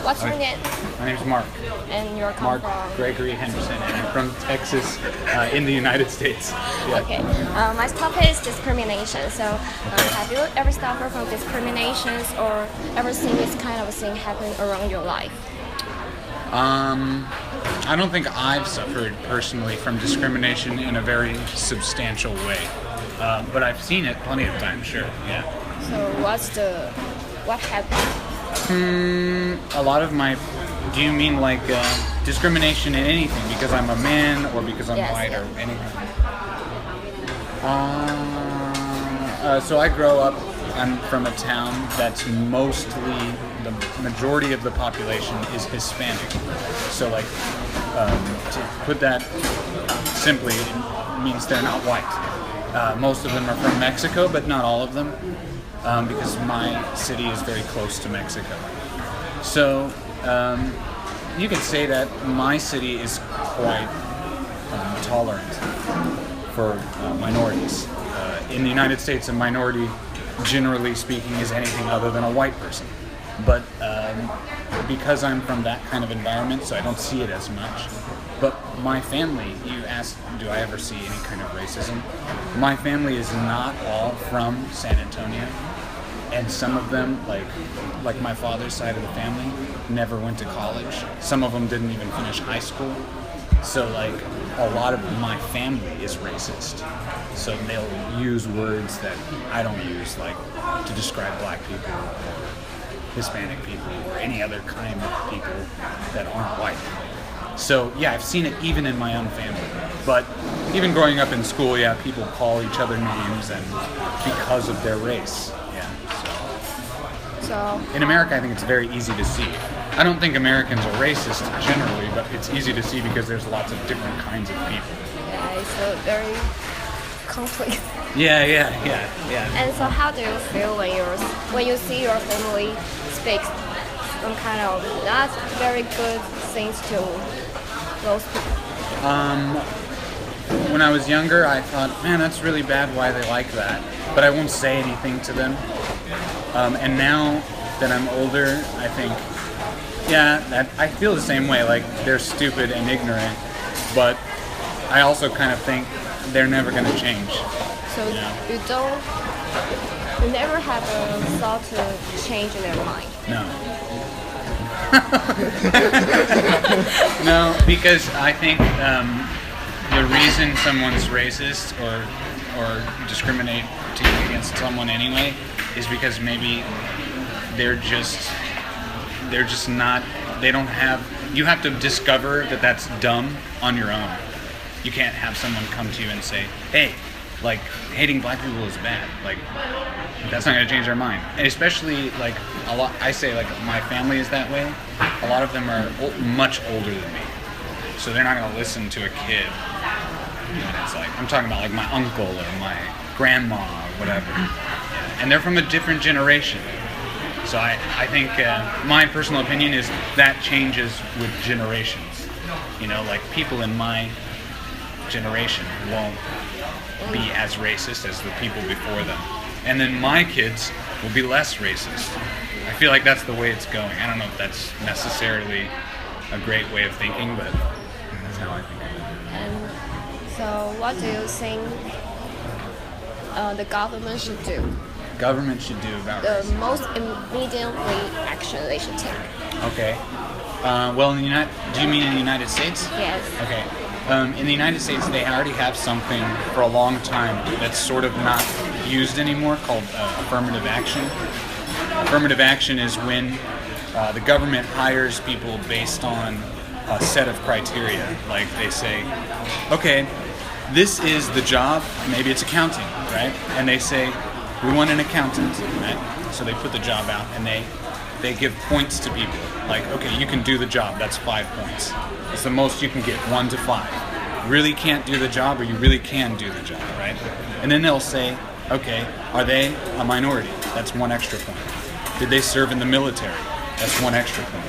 What's your name? My name's Mark. And you're Mark from? Gregory Henderson, and I'm from Texas, in the United States. Yeah. Okay. My topic is discrimination. So, have you ever suffered from discriminations or ever seen this kind of thing happen around your life? I don't think I've suffered personally from discrimination in a very substantial way, but I've seen it plenty of times. Sure. Yeah. So, what happened? A lot of my. Do you mean like discrimination in anything? Because I'm a man, or because I'm white, or anything? So I grow up. I'm from a town that's mostly the majority of the population is Hispanic. So like to put that simply, it means they're not white. Most of them are from Mexico, but not all of them, because my city is very close to Mexico. So you could say that my city is quite tolerant for minorities. In the United States, a minority, generally speaking, is anything other than a white person. But because I'm from that kind of environment, so I don't see it as much. But my family, you asked, do I ever see any kind of racism? My family is not all from San Antonio. And some of them, like my father's side of the family, never went to college. Some of them didn't even finish high school. So like a lot of my family is racist. So they'll use words that I don't use, like to describe black people or Hispanic people or any other kind of people that aren't white. So yeah, I've seen it even in my own family. But even growing up in school, yeah, people call each other names and because of their race. So in America, I think it's very easy to see. I don't think Americans are racist generally, but it's easy to see because there's lots of different kinds of people. yeah, it's a very conflict. Yeah. And so, how do you feel when you see your family speak some kind of not very good things to those people? When I was younger, I thought, man, that's really bad why they like that. But I won't say anything to them. And now that I'm older, I think, yeah, I feel the same way. Like, they're stupid and ignorant. But I also kind of think they're never going to change. So you never have a thought to change their mind? No. No, because I think the reason someone's racist or discriminating against someone anyway is because maybe they're just not, they don't have, you have to discover that that's dumb on your own. You can't have someone come to you and say, hey, like, hating black people is bad. Like, that's not going to change their mind. And especially, like, a lot, I say, like, my family is that way. A lot of them are much older than me. So they're not going to listen to a kid. And it's like, I'm talking about, like, my uncle or my grandma or whatever. And they're from a different generation. So I think my personal opinion is that changes with generations. You know, like, people in my generation won't be as racist as the people before them. And then my kids will be less racist. I feel like that's the way it's going. I don't know if that's necessarily a great way of thinking, but that's how I think of it. And so what do you think the government should do? Government should do about The racism. most immediately action they should take. Okay. Well, do you mean in the United States? Yes. Okay. In the United States, they already have something for a long time that's sort of not used anymore called affirmative action. Affirmative action is when the government hires people based on a set of criteria. Like, they say, okay, this is the job, maybe it's accounting, right? And they say, we want an accountant, right? So they put the job out and they give points to people. Like, okay, you can do the job, that's 5 points. It's the most you can get, 1 to 5. You really can't do the job, or you really can do the job, right? And then they'll say, okay, are they a minority? That's 1 extra point. Did they serve in the military? That's 1 extra point.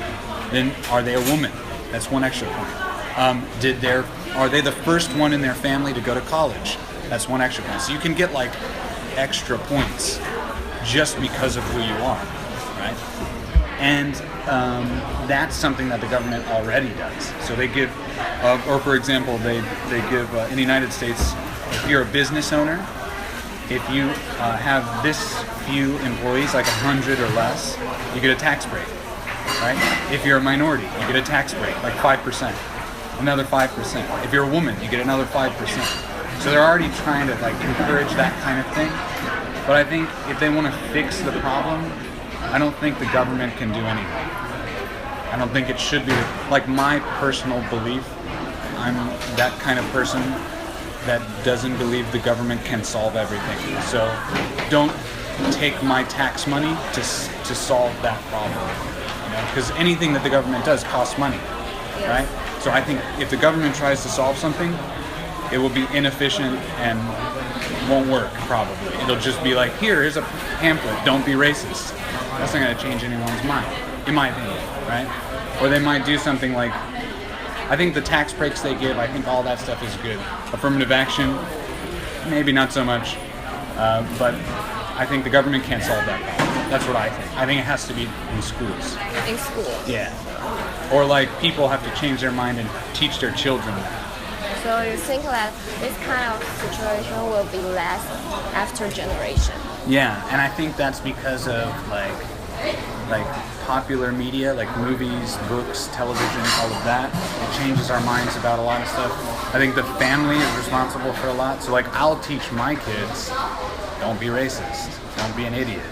Then are they a woman? That's 1 extra point. Are they the first one in their family to go to college? That's 1 extra point. So you can get like extra points just because of who you are, right? And that's something that the government already does. So they give, or for example, they give in the United States, if you're a business owner, if you have this few employees, like 100 or less, you get a tax break, right? If you're a minority, you get a tax break, like 5%, another 5%. If you're a woman, you get another 5%. So they're already trying to like encourage that kind of thing. But I think if they want to fix the problem, I don't think the government can do anything. I don't think it should be, like my personal belief, I'm that kind of person that doesn't believe the government can solve everything. So don't take my tax money to solve that problem. Because anything that the government does costs money, right? So I think if the government tries to solve something, it will be inefficient and won't work probably. It'll just be like, here's a pamphlet, don't be racist. That's not going to change anyone's mind, in my opinion, right? Or they might do something like, I think the tax breaks they give, I think all that stuff is good. Affirmative action, maybe not so much, but I think the government can't solve that problem. That's what I think. I think it has to be in schools. In school? Yeah. Or like people have to change their mind and teach their children that. So you think that this kind of situation will be less after generation? Yeah, and I think that's because of like popular media, like movies, books, television, all of that. It changes our minds about a lot of stuff. I think the family is responsible for a lot. So like I'll teach my kids, don't be racist, don't be an idiot,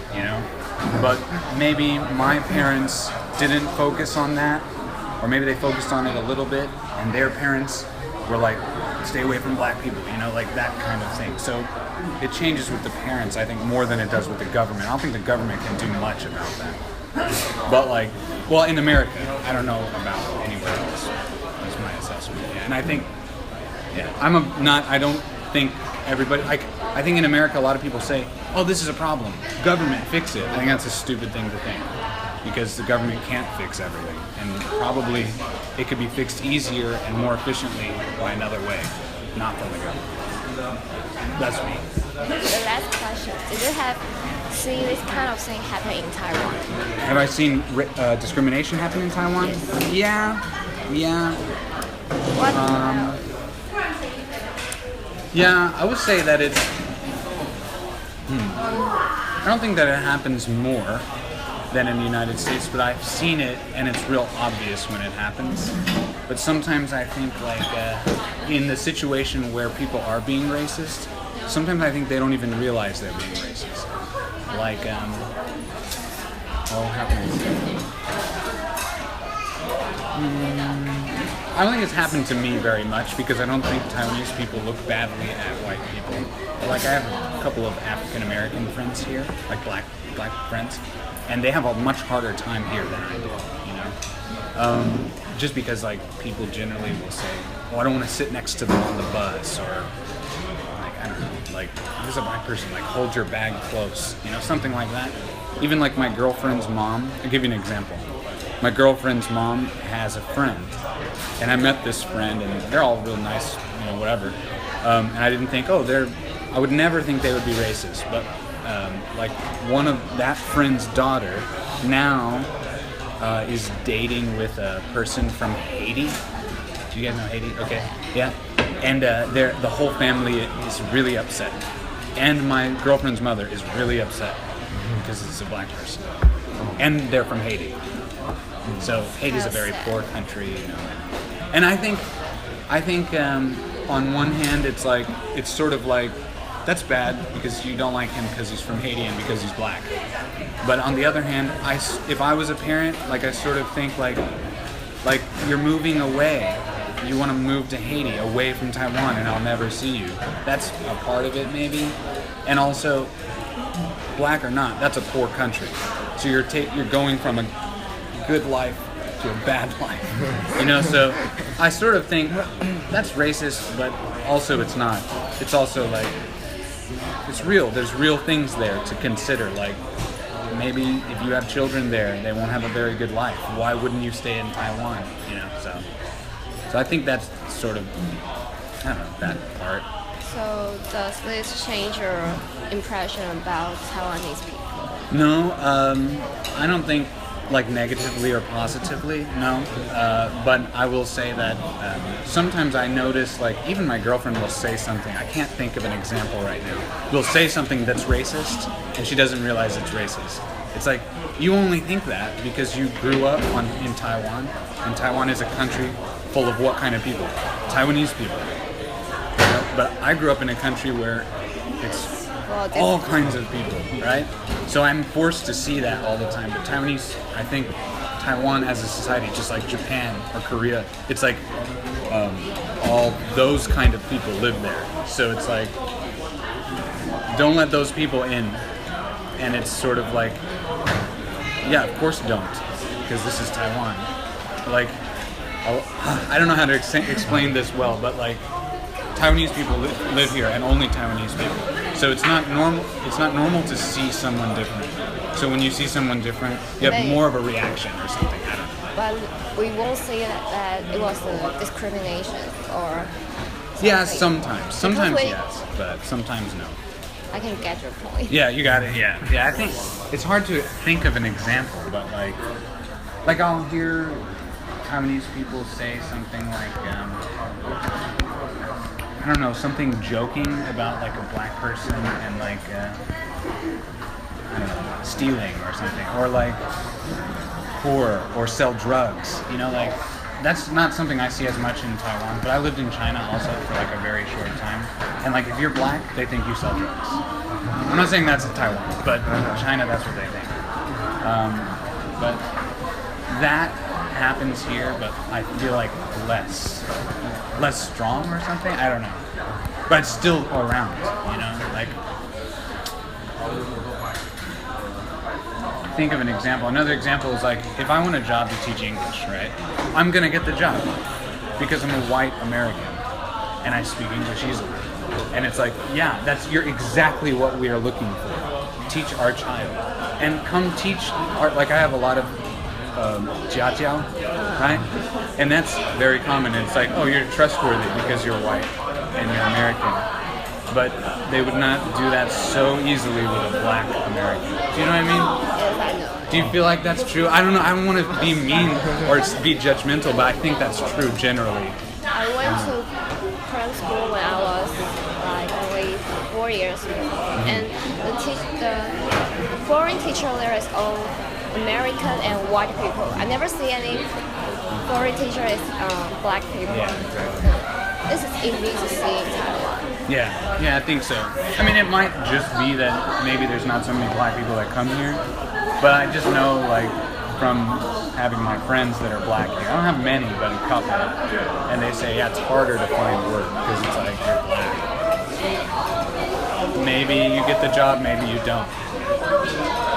But maybe my parents didn't focus on that, or maybe they focused on it a little bit, and their parents were like, stay away from black people, like that kind of thing. So it changes with the parents, I think, more than it does with the government. I don't think the government can do much about that. But like, well, in America, I don't know about anywhere else. That's my assessment. Yeah. And I think, I don't think everybody, I think in America, a lot of people say, oh, this is a problem. Government, fix it. I think that's a stupid thing to think, because the government can't fix everything. And probably it could be fixed easier and more efficiently by another way, not from the government. That's me. The last question, did you have seen this kind of thing happen in Taiwan? Have I seen discrimination happen in Taiwan? Yes. Yeah. What? Yeah, I would say that it's... I don't think that it happens more than in the United States, but I've seen it, and it's real obvious when it happens. But sometimes I think, like, in the situation where people are being racist, sometimes I think they don't even realize they're being racist. Like, what happened? I don't think it's happened to me very much, because I don't think Taiwanese people look badly at white people. Like, I have a couple of African American friends here, like black friends, and they have a much harder time here than I do, just because, like, people generally will say, oh, I don't want to sit next to them on the bus, or, like, I don't know, like, there's a black person, like, hold your bag close, something like that. Even, like, my girlfriend's mom, I'll give you an example. My girlfriend's mom has a friend, and I met this friend, and they're all real nice, whatever, and I didn't think, I would never think they would be racist, but like one of that friend's daughter now is dating with a person from Haiti. Do you guys know Haiti? Okay, yeah. And the whole family is really upset, and my girlfriend's mother is really upset because it's a black person, and they're from Haiti. So Haiti's a very poor country, And I think on one hand it's sort of like, that's bad because you don't like him because he's from Haiti and because he's black. But on the other hand, if I was a parent, like, I sort of think like you're moving away. You want to move to Haiti, away from Taiwan, and I'll never see you. That's a part of it, maybe. And also, black or not, that's a poor country. So you're going from a good life to a bad life. So I sort of think that's racist, but also it's not. It's also like, it's real. There's real things there to consider. Like, maybe if you have children there, they won't have a very good life. Why wouldn't you stay in Taiwan? So I think that's sort of, I don't know, that part. So does this change your impression about Taiwanese people? No, I don't think like negatively or positively, no. But I will say that sometimes I notice, like, even my girlfriend will say something. I can't think of an example right now. Will say something that's racist, and she doesn't realize it's racist. It's like, you only think that because you grew up in Taiwan, and Taiwan is a country full of what kind of people? Taiwanese people. You know? But I grew up in a country where it's all kinds of people, right? So I'm forced to see that all the time. But Taiwanese, I think Taiwan as a society, just like Japan or Korea, it's like all those kind of people live there. So it's like, don't let those people in. And it's sort of like, yeah, of course don't, because this is Taiwan. Like, I don't know how to explain this well, but like, Taiwanese people live here, and only Taiwanese people. So it's not normal. It's not normal to see someone different. So when you see someone different, you have more of a reaction or something. I don't know. But we won't say that it was a discrimination or something. Yeah, sometimes. Sometimes yes, but sometimes no. I can get your point. Yeah, you got it. Yeah, I think it's hard to think of an example, but like I'll hear Taiwanese people say something like, I don't know, something joking about like a black person and like, I don't know, stealing or something, or like poor or sell drugs. You know, like that's not something I see as much in Taiwan. But I lived in China also for like a very short time, and like if you're black, they think you sell drugs. I'm not saying that's in Taiwan, but in China, that's what they think. But that happens here, but I feel like less strong or something. I don't know, but it's still around. You know, like. Think of an example. Another example is like, if I want a job to teach English, right? I'm gonna get the job because I'm a white American and I speak English easily. And it's like, yeah, you're exactly what we are looking for. Teach our child, and come teach art. Like I have a lot of jiajiao, right? And that's very common. And it's like, oh, you're trustworthy because you're white and you're American. But they would not do that so easily with a black American. Do you know what I mean? Yes, I know. Do you feel like that's true? I don't know. I don't want to be mean or be judgmental, but I think that's true generally. I went to prep school when I was like only 4 years old, and the foreign teacher there is all American and white people. I never see any foreign teacher is black people. Yeah. This is easy to see in Taiwan. Yeah, I think so. I mean, it might just be that maybe there's not so many black people that come here, but I just know, like, from having my friends that are black here, I don't have many, but a couple, and they say, yeah, it's harder to find work because it's like, you're black. Maybe you get the job, maybe you don't.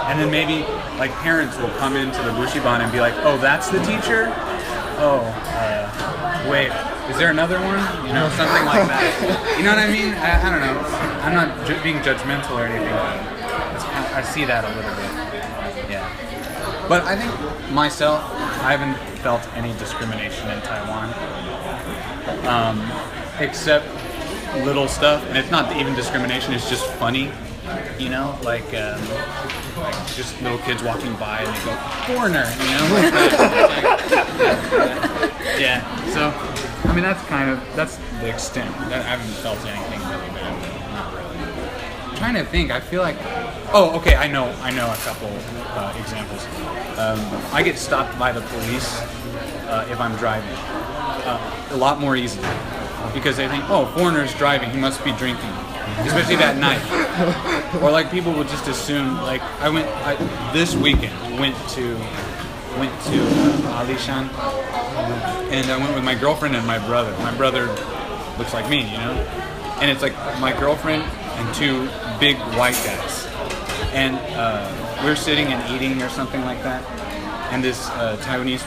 And then maybe, like, parents will come into the Bushiban and be like, oh, that's the teacher? Oh, wait. Is there another one? You know, something like that. You know what I mean? I don't know. I'm not being judgmental or anything, but I see that a little bit. Yeah. But I think myself, I haven't felt any discrimination in Taiwan, except little stuff. And it's not even discrimination, it's just funny. You know, like just little kids walking by and they go, foreigner, you know? Like that. Yeah. So, I mean, that's the extent. I haven't felt anything really bad. Not really. I'm trying to think. I feel like, oh, okay. I know a couple examples. I get stopped by the police if I'm driving a lot more easily because they think, oh, foreigner's driving, he must be drinking, especially that night. Or like people would just assume. Like this weekend went to Alishan. And I went with my girlfriend and my brother. My brother looks like me, you know? And it's like my girlfriend and two big white guys. And we were sitting and eating or something like that. And this Taiwanese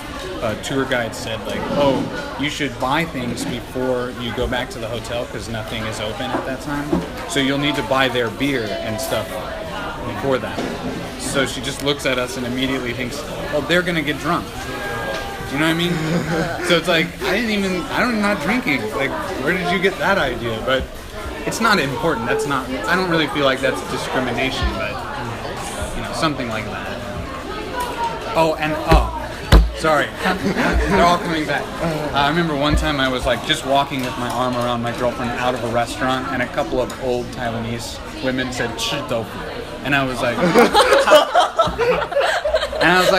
tour guide said, like, oh, you should buy things before you go back to the hotel because nothing is open at that time. So you'll need to buy their beer and stuff before that. So she just looks at us and immediately thinks, oh, they're going to get drunk. Do you know what I mean? So it's like, I'm not drinking. Like, where did you get that idea? But it's not important. I don't really feel like that's discrimination, but, you know, something like that. Oh, and sorry, they're all coming back. I remember one time I was like just walking with my arm around my girlfriend out of a restaurant, and a couple of old Taiwanese women said "吃豆腐," and I was like,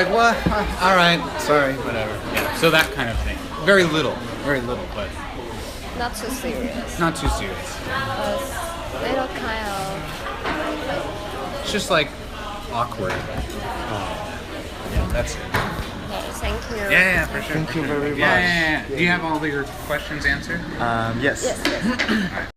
what? All right, sorry, whatever. Yeah, so that kind of thing. Very little, but Not too serious. not too serious. Little kind of. It's just like awkward. Yeah, that's it. Okay, thank you. Yeah, for sure. Thank you very much. Yeah. Do you have all your questions answered? Yes. Yes.